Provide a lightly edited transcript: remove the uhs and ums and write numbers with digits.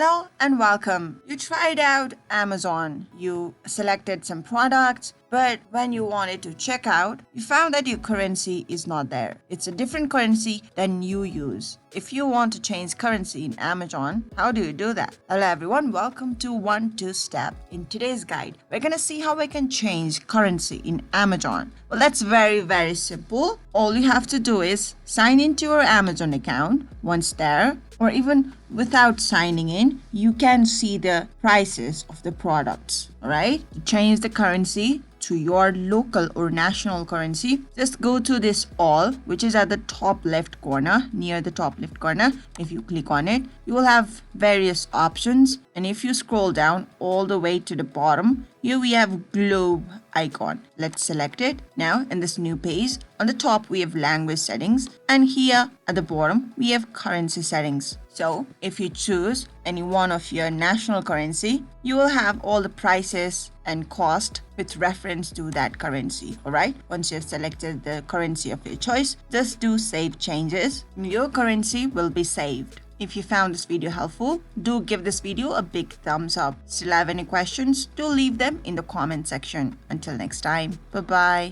Hello and welcome. You tried out Amazon. You selected some products, but when you wanted to check out, you found that your currency is not there. It's a different currency than you use. If you want to change currency in Amazon, how do you do that? Hello everyone, welcome to 1-2 Step. In today's guide, we're going to see how we can change currency in Amazon. Well, that's very simple. All you have to do is sign into your Amazon account. Once there, or even without signing in, you can see the prices of the products. All right, to change the currency to your local or national currency, just go to this all, which is at the top left corner, near the top left corner. If you click on it, you will have various options, and if you scroll down all the way to the bottom, here we have globe icon. Let's select it. Now in this new page, on the top we have language settings, and here at the bottom we have currency settings. So if you choose any one of your national currency, you will have all the prices and cost with reference to that currency. All right, once you have selected the currency of your choice, just do save changes. Your currency will be saved. If you found this video helpful, do give this video a big thumbs up. Still have any questions? Do leave them in the comment section. Until next time, bye-bye.